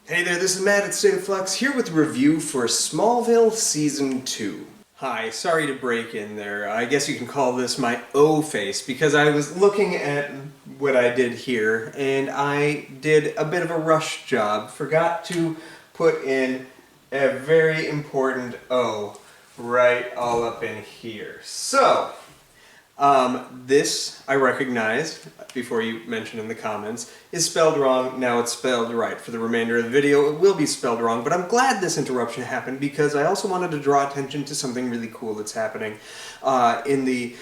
Hey there, this is Matt at State of Flux, here with a review for Smallville Season 2. Hi, sorry to break in there. I guess you can call this my O face, because I was looking at what I did here, and I did a bit of a rush job. Forgot to put in a very important O right all up in here. So, this, I recognized, before you mentioned in the comments, is spelled wrong. Now it's spelled right. For the remainder of the video, it will be spelled wrong, but I'm glad this interruption happened because I also wanted to draw attention to something really cool that's happening in the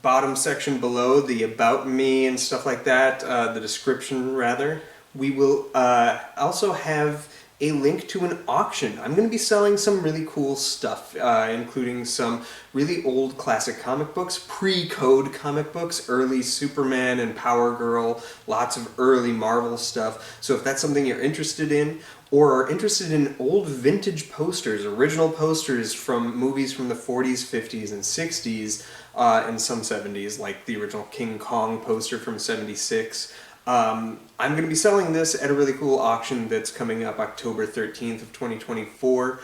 bottom section below, the About Me and stuff like that, the description rather. We will also have a link to an auction. I'm going to be selling some really cool stuff, including some really old classic comic books, pre-code comic books, early Superman and Power Girl, lots of early Marvel stuff. So if that's something you're interested in, or are interested in old vintage posters, original posters from movies from the 40s, 50s, and 60s, and some 70s, like the original King Kong poster from 76, I'm going to be selling this at a really cool auction that's coming up October 13th of 2024.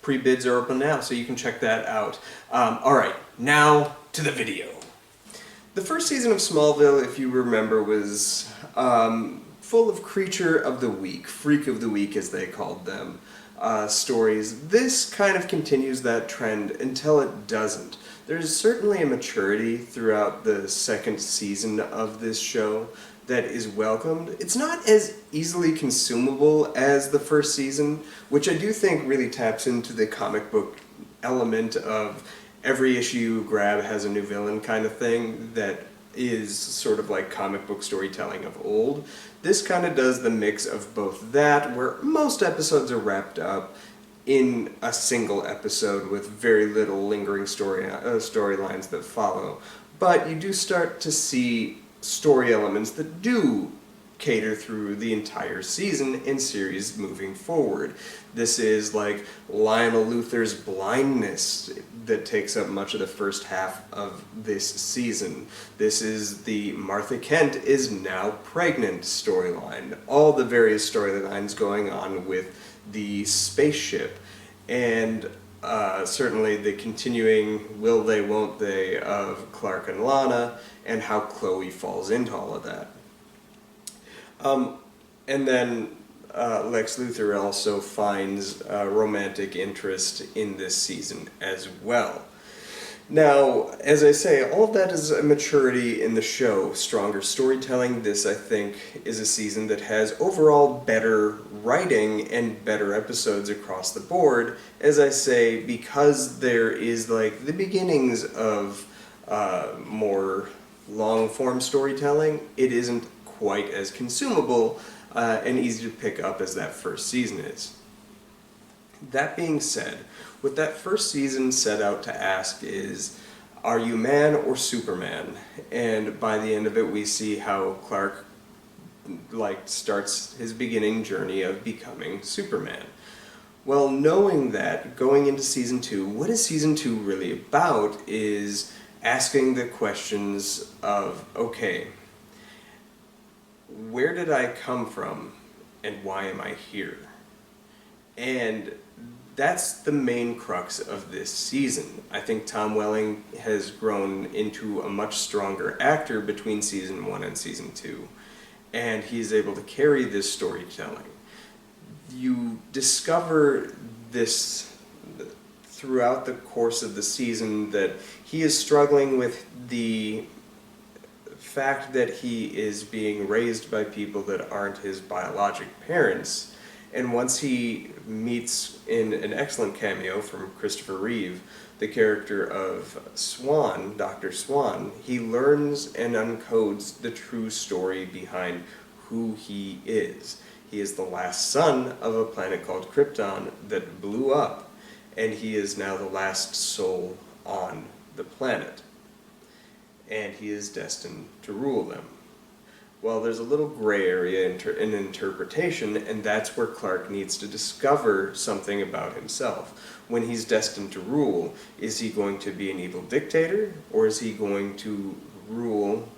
Pre-bids are open now, so you can check that out. Alright, now to the video. The first season of Smallville, if you remember, was full of Creature of the Week, Freak of the Week as they called them, stories. This kind of continues that trend until it doesn't. There's certainly a maturity throughout the second season of this show that is welcomed. It's not as easily consumable as the first season, which I do think really taps into the comic book element of every issue you grab has a new villain kind of thing that is sort of like comic book storytelling of old. This kind of does the mix of both that, where most episodes are wrapped up in a single episode with very little lingering storylines that follow. But you do start to see story elements that do cater through the entire season and series moving forward. This is like Lionel Luthor's blindness that takes up much of the first half of this season. This is the Martha Kent is now pregnant storyline. All the various storylines going on with the spaceship, and certainly the continuing will they won't they of Clark and Lana, and how Chloe falls into all of that. And then Lex Luthor also finds romantic interest in this season as well. Now, as I say, all of that is a maturity in the show, stronger storytelling. This, I think, is a season that has overall better writing and better episodes across the board, as I say, because there is like the beginnings of more long-form storytelling. It isn't quite as consumable and easy to pick up as that first season is. That being said, what that first season set out to ask is, are you man or Superman? And by the end of it we see how Clark starts his beginning journey of becoming Superman. Well, knowing that, going into season 2, what is season 2 really about is asking the questions of, okay, where did I come from and why am I here? And that's the main crux of this season. I think Tom Welling has grown into a much stronger actor between season 1 and season 2, and he's able to carry this storytelling. You discover this throughout the course of the season that he is struggling with the fact that he is being raised by people that aren't his biologic parents. And once he meets, in an excellent cameo from Christopher Reeve, the character of Swan, Dr. Swan, he learns and uncodes the true story behind who he is. He is the last son of a planet called Krypton that blew up, and he is now the last soul on the planet. And he is destined to rule them. Well, there's a little gray area in interpretation, and that's where Clark needs to discover something about himself. When he's destined to rule, is he going to be an evil dictator, or is he going to rule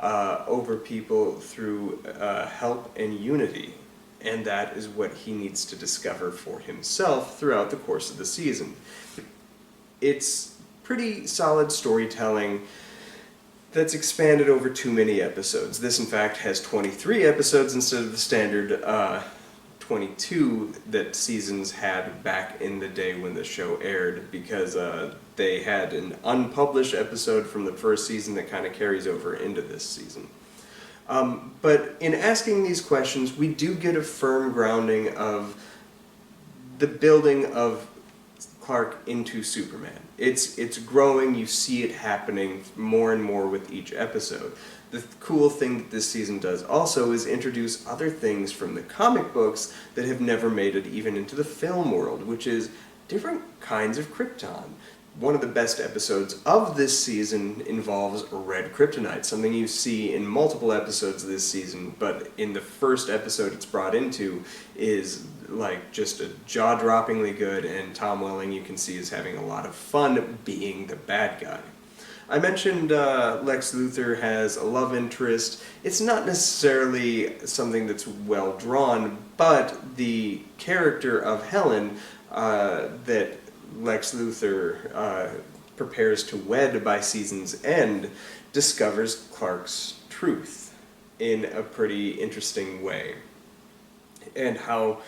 over people through help and unity? and that is what he needs to discover for himself throughout the course of the season. It's pretty solid storytelling that's expanded over too many episodes. This, in fact, has 23 episodes instead of the standard 22 that seasons had back in the day when the show aired, because they had an unpublished episode from the first season that kind of carries over into this season. But in asking these questions, we do get a firm grounding of the building of Clark into Superman. It's growing, you see it happening more and more with each episode. The cool thing that this season does also is introduce other things from the comic books that have never made it even into the film world, which is different kinds of Krypton. One of the best episodes of this season involves red kryptonite, something you see in multiple episodes this season, but in the first episode it's brought into is like just a jaw-droppingly good, and Tom Welling you can see is having a lot of fun being the bad guy. I mentioned Lex Luthor has a love interest. It's not necessarily something that's well drawn, but the character of Helen that Lex Luthor prepares to wed by season's end discovers Clark's truth in a pretty interesting way, and how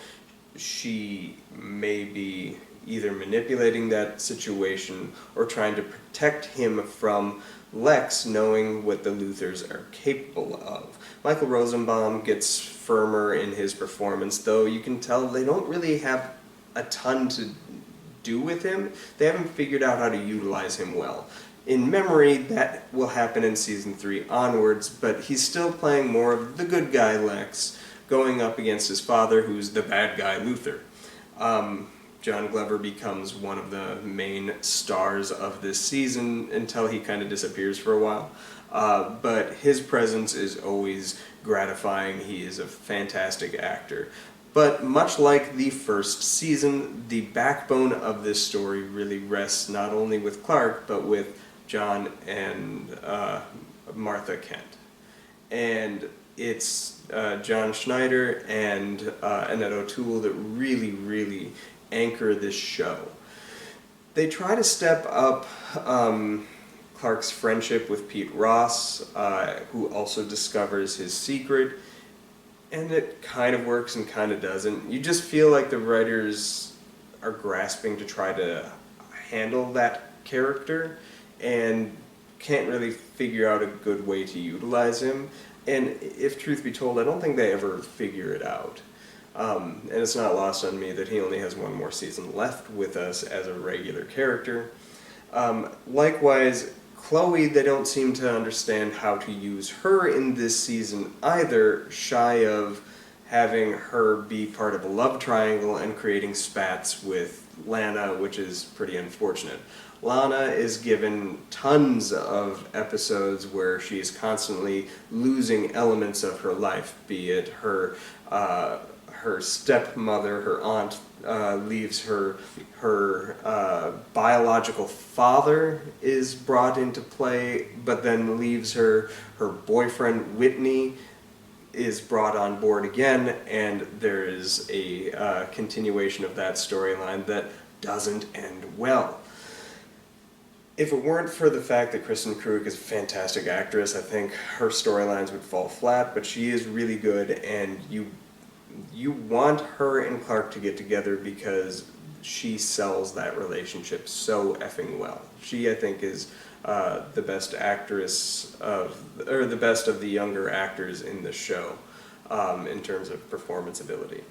she may be either manipulating that situation or trying to protect him from Lex knowing what the Luthors are capable of. Michael Rosenbaum gets firmer in his performance, though you can tell they don't really have a ton to do with him. They haven't figured out how to utilize him well. In memory, that will happen in season 3 onwards, but he's still playing more of the good guy Lex, going up against his father, who's the bad guy Luthor. John Glover becomes one of the main stars of this season until he kind of disappears for a while. But his presence is always gratifying. He is a fantastic actor. But much like the first season, the backbone of this story really rests not only with Clark, but with John and Martha Kent. And it's John Schneider and Annette O'Toole that really anchor this show. They try to step up Clark's friendship with Pete Ross, who also discovers his secret, and it kind of works and kind of doesn't. You just feel like the writers are grasping to try to handle that character and can't really figure out a good way to utilize him. And if truth be told, I don't think they ever figure it out. And it's not lost on me that he only has one more season left with us as a regular character. Likewise, Chloe, they don't seem to understand how to use her in this season either, shy of having her be part of a love triangle and creating spats with Lana, which is pretty unfortunate. Lana is given tons of episodes where she is constantly losing elements of her life, be it her stepmother, her aunt, leaves her. Her biological father is brought into play, but then leaves her. Her boyfriend, Whitney, is brought on board again, and there is a continuation of that storyline that doesn't end well. If it weren't for the fact that Kristen Kreuk is a fantastic actress, I think her storylines would fall flat, but she is really good, and you want her and Clark to get together because she sells that relationship so effing well. She, I think, is the best actress or the best of the younger actors in the show in terms of performance ability.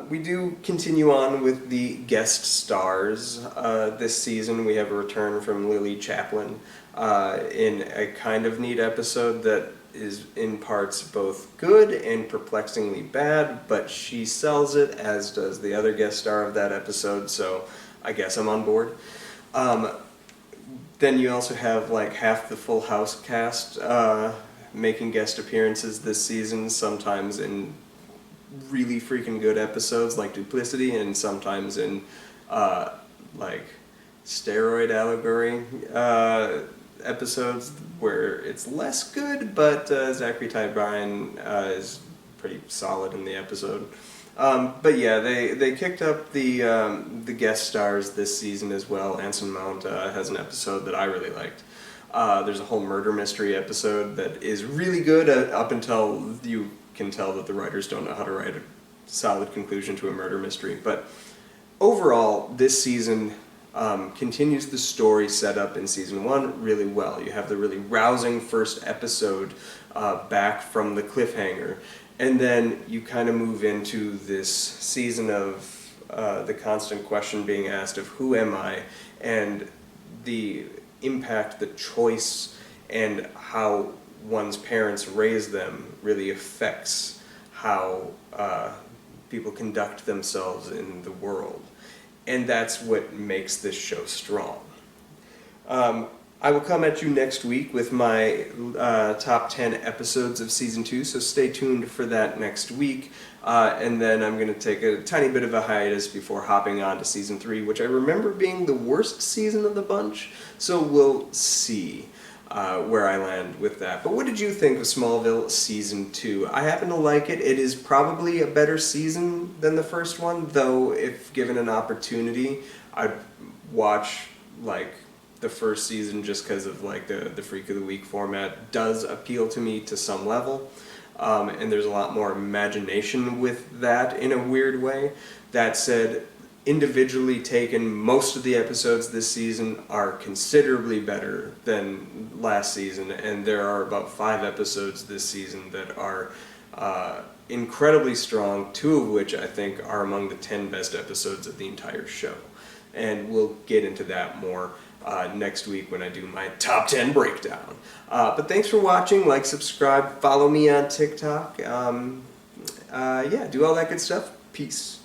We do continue on with the guest stars. This season we have a return from Lily Chaplin in a kind of neat episode that is in parts both good and perplexingly bad, but she sells it, as does the other guest star of that episode, so I guess I'm on board. Then you also have like half the Full House cast making guest appearances this season, sometimes in really freaking good episodes like Duplicity, and sometimes in like steroid allegory episodes where it's less good, but Zachary Ty Bryan is pretty solid in the episode. But yeah, they kicked up the guest stars this season as well. Anson Mount has an episode that I really liked. There's a whole murder mystery episode that is really good up until you can tell that the writers don't know how to write a solid conclusion to a murder mystery. But overall, this season continues the story set up in season 1 really well. You have the really rousing first episode back from the cliffhanger. And then you kind of move into this season of the constant question being asked of who am I, and the impact, the choice, and how one's parents raise them really affects how people conduct themselves in the world. And that's what makes this show strong. I will come at you next week with my top 10 episodes of Season 2, so stay tuned for that next week. And then I'm going to take a tiny bit of a hiatus before hopping on to Season 3, which I remember being the worst season of the bunch, so we'll see where I land with that. But what did you think of Smallville Season 2? I happen to like it. It is probably a better season than the first one, though if given an opportunity, I'd watch, like, the first season just because of like the Freak of the Week format does appeal to me to some level, and there's a lot more imagination with that in a weird way. That said, individually taken, most of the episodes this season are considerably better than last season, and there are about 5 episodes this season that are incredibly strong, 2 of which I think are among the 10 best episodes of the entire show. And we'll get into that more next week when I do my top 10 breakdown. But thanks for watching. Like, subscribe, follow me on TikTok. Yeah, do all that good stuff. Peace.